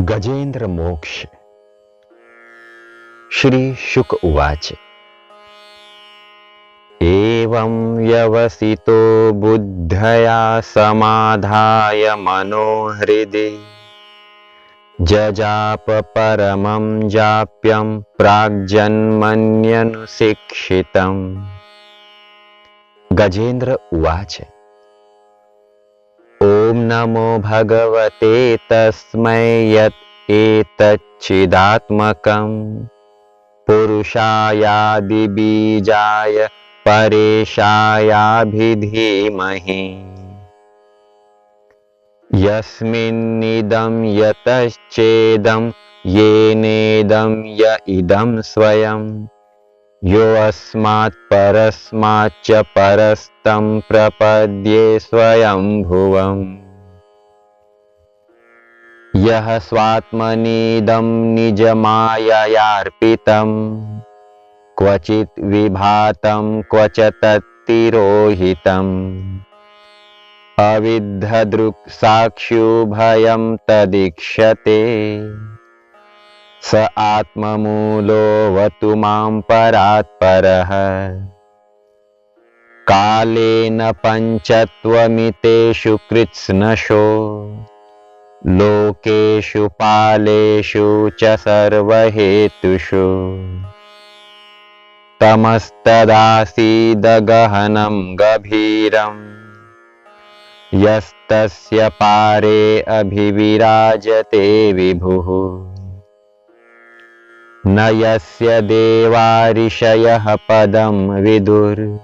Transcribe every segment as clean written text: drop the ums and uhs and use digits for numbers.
गजेंद्र मोक्ष। श्री शुक उवाच। एवं व्यवसितो बुद्धया समाधाय मनोहृदि जजाप परमं जाप्यं प्राग्जन्मन्यनुशिक्षितम्। गजेंद्र उवाच। ओम नमो भगवते तस्मै यत् एतच्चिदात्मकं पुरुषायादिबीजाय परेशायाभिधीमहि। यस्मिन्निदं यतश्चेदं येनेदं य इदं स्वयं यो अस्मात् परस्माच्च परस्तं प्रपद्ये स्वयंभुवम्। यः स्वात्मनीदं निजमाययार्पितं क्वचित् विभातं क्वच तत्तिरोहितम्। अविद्धदृक्साक्षिभयं तदीक्षते स आत्ममूलोऽवतु मां परात्परः। कालेन पञ्चत्वमितेषु कृत्स्नशो लोकेषु पालेषु च सर्वहेतुषु तमस्तदासीदगहनं गभीरम् यस्तस्य पारे अभिविराजते विभुः। न यस्य देवा ऋषयः पदं विदुर्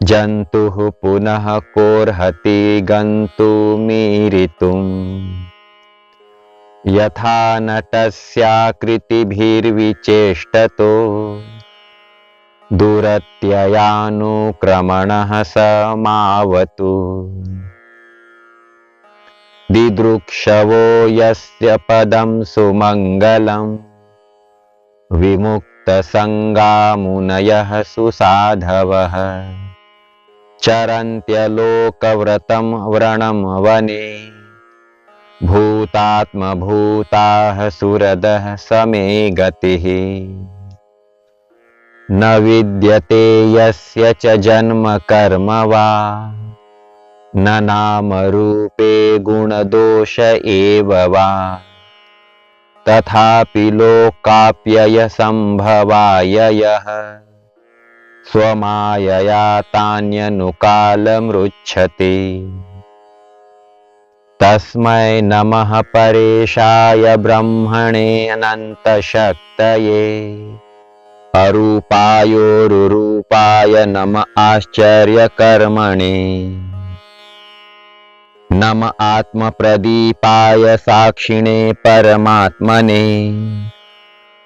जन्तुः पुनः कोर्हति गन्तुमीरितुम्। यथा नटस्याकृतिभिर्विचेष्टतो दुरत्ययानुक्रमणः समावतु। दिदृक्षवो यस्य पदं सुमङ्गलम् विमुक्तसङ्गा मुनयः सुसाधवः चरन्त्यलोकव्रतं व्रणं वने भूतात्मभूताः सुरदः समे गतिः। न विद्यते यस्य च जन्म कर्म वा न नामरूपे गुणदोष एव वा तथापि लोकाप्यय संभवाय यः स्वमायया तान्यनुकालमृच्छति। तस्मै नमः परेशाय ब्रह्मणे अनन्तशक्तये अरूपायोरुरूपाय नम आश्चर्यकर्मणे। नम आत्मप्रदीपाय साक्षिणे परमात्मने।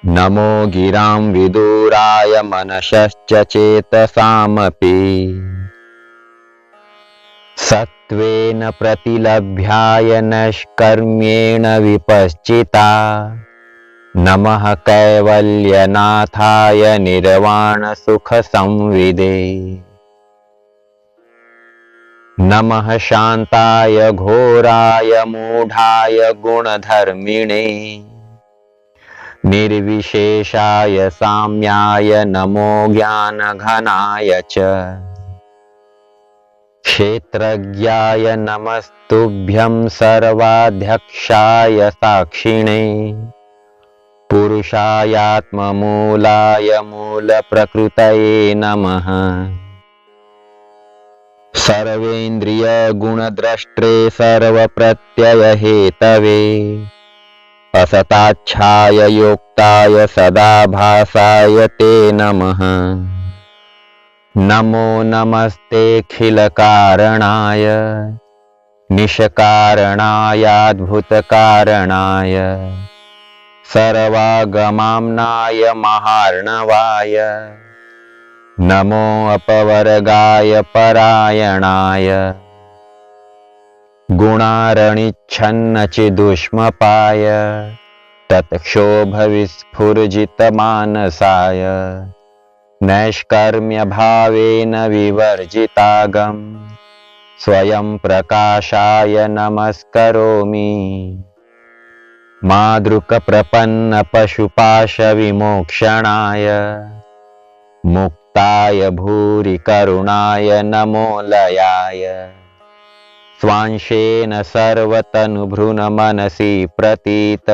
नमो गिरां विदुराय मनसश्च चेतसामपि। सत्त्वेन प्रतिलभ्याय नैष्कर्म्येण विपश्चिता नमः कैवल्यनाथाय निर्वाणसुखसंविदे। नमः शान्ताय घोराय मूढाय गुणधर्मिणे निर्विशेषाय साम्याय नमो ज्ञानघनाय च। क्षेत्रज्ञाय नमस्तुभ्यं सर्वाध्यक्षाय साक्षिणे पुरुषायात्ममूलाय मूलप्रकृतये नमः। सर्वेन्द्रियगुणद्रष्ट्रे सर्वप्रत्ययहेतवे असताच्छाय योक्ताय सदाभासाय ते नमः। नमो नमस्तेऽखिलकारणाय निष्कारणायाद्भुतकारणाय सर्वागमाम्नाय महार्णवाय नमो अपवर्गाय परायणाय गुणारणिच्छन्नचिदुष्मपाय तत्क्षोभविस्फुर्जितमानसाय नैष्कर्म्यभावेन विवर्जितागं स्वयं प्रकाशाय नमस्करोमि। मादृकप्रपन्नपशुपाशविमोक्षणाय मुक्ताय भूरि करुणाय नमो लयाय स्वांशेन सर्वतनुभृन्मनसि प्रतीत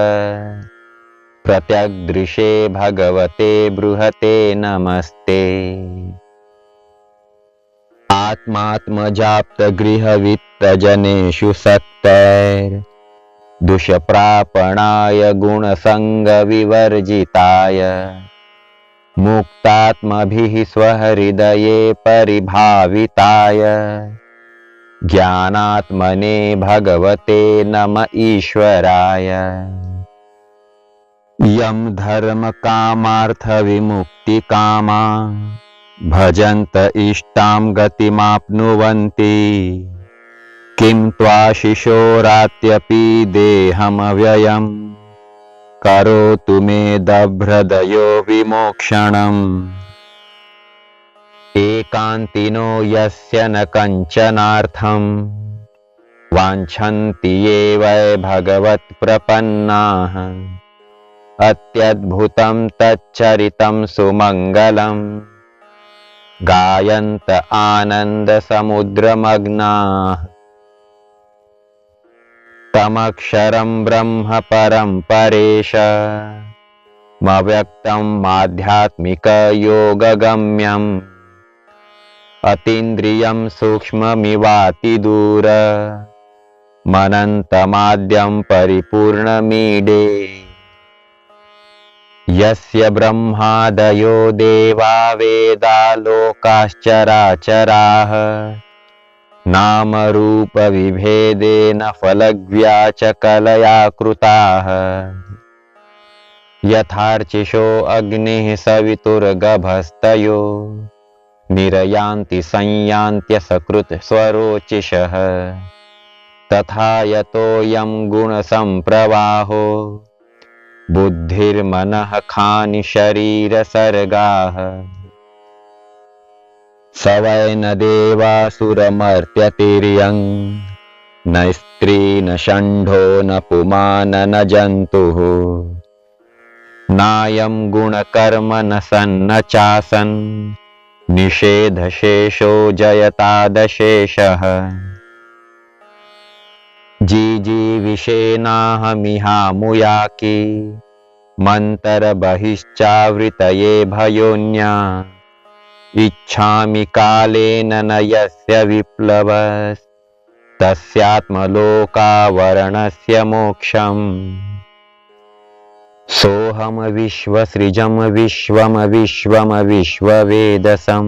प्रत्यग्दृशे भगवते बृहते नमस्ते। आत्मात्मजाप्तगृहवित्तजनेषु सक्तैर् दुष्प्रापणाय गुणसङ्गविवर्जिताय मुक्तात्मभिः स्वहृदये परिभाविताय ज्ञानात्मने भगवते नम ईश्वराय। यं धर्मकामार्थविमुक्तिकामा भजन्त इष्टां गतिमाप्नुवन्ति किं त्वाशिशोरात्यपि देहमव्ययम् करोतु मे दभ्रदयो विमोक्षणम्। एकान्तिनो यस्य न कञ्चनार्थं वाञ्छन्ति ये वै भगवत्प्रपन्नाः अत्यद्भुतं तच्चरितं सुमङ्गलम् गायन्त आनन्दसमुद्रमग्नाः। तमक्षरं ब्रह्म परं परेशमव्यक्तं माध्यात्मिकयोगगम्यम् अतीन्द्रियं सूक्ष्ममिवातिदूरमनन्तमाद्यं परिपूर्णमीडे यस्य ब्रह्मादयो देवा वेदा लोकाश्चराचराः नामरूपविभेदेन फलग्व्याचकलया कृताः यथार्चिषो अग्निः सवितुर्गभस्तयो निरयान्ति संयान्त्यसकृत् स्वरोचिषः तथा यतोऽयं गुणसम्प्रवाहो बुद्धिर्मनः खानि शरीरसर्गाः। स वै न देवासुरमर्त्यतिर्यं न स्त्री न षण्ढो न पुमान न जन्तुः नायं गुणकर्म न सन्न चासन् निषेधशेषो जयतादशेषः। जीजीविषेणाहमिहामुयाकी मन्तरबहिश्चावृतये भयोन्या इच्छामि कालेन न यस्य विप्लवस्तस्यात्मलोकावरणस्य मोक्षम्। सोऽहं विश्वसृजं विश्वं विश्ववेदसं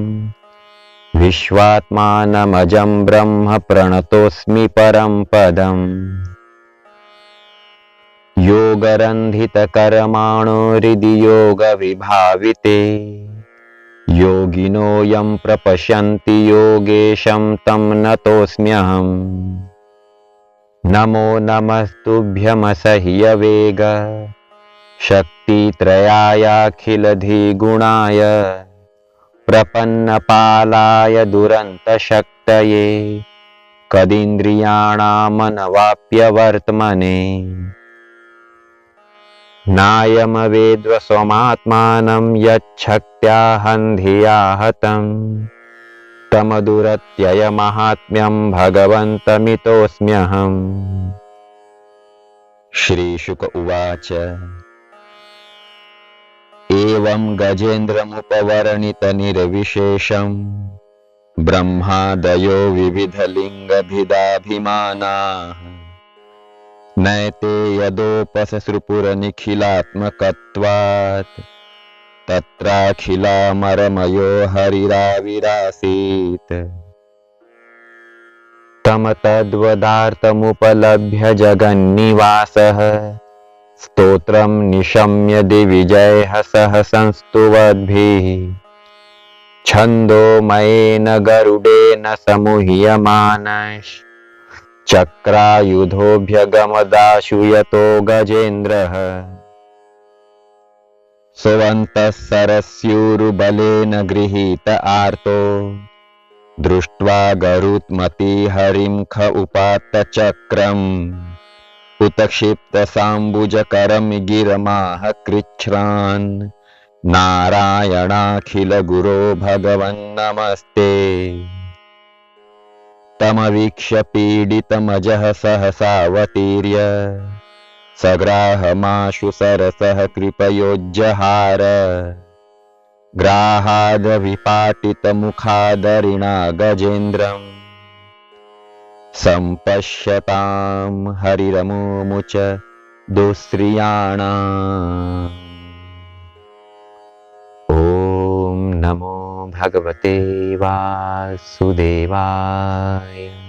विश्वात्मानमजं ब्रह्म प्रणतोऽस्मि परं पदम्। योगरन्धितकर्माणो हृदि योगविभाविते योगिनो यं प्रपश्यन्ति योगेशं तं नतोऽस्म्यहम्। नमो नमस्तुभ्यमसह्यवेग शक्तित्रयायाखिलधिगुणाय प्रपन्नपालाय दुरन्तशक्तये कदिन्द्रियाणामनवाप्यवर्त्मने। नायमवेद्वस्वमात्मानं यच्छक्त्या हतं तमदुरत्ययमाहात्म्यं भगवन्तमितोऽस्म्यहम्। श्रीशुक उवाच एवं गजेन्द्रमुपवर्णितनिर्विशेषं ब्रह्मादयो विविधलिङ्गभिदाभिमानाः नैते यदोपससृपुरनिखिलात्मकत्वात् तत्राखिलामरमयो हरिराविरासीत्। तम तद्वदार्थमुपलभ्य जगन्निवासः स्तोत्रं निशम्य दिविजयहसः संस्तुवद्भिः छन्दोमयेन गरुडेन समूह्यमानश्चक्रायुधोऽभ्यगमदाशु यतो गजेन्द्रः स्वन्तः सरस्यूरुबलेन गृहीत आर्तो दृष्ट्वा गरुत्मति हरिं ख उपात्तचक्रम् उतक्षिप्तसाम्बुजकरमिगिरमाह कृच्छ्रान् नारायणाखिलगुरो भगवन्नमस्ते। तमवीक्ष्य पीडितमजः सहसावतीर्य सग्राहमाशु सरसः कृपयोज्जहार। ग्राहादविपाटितमुखादरिणा गजेन्द्रम् सम्पश्यतां हरिरमुमुच दुःश्रियाणाम्। ॐ नमो भगवते वासुदेवाय।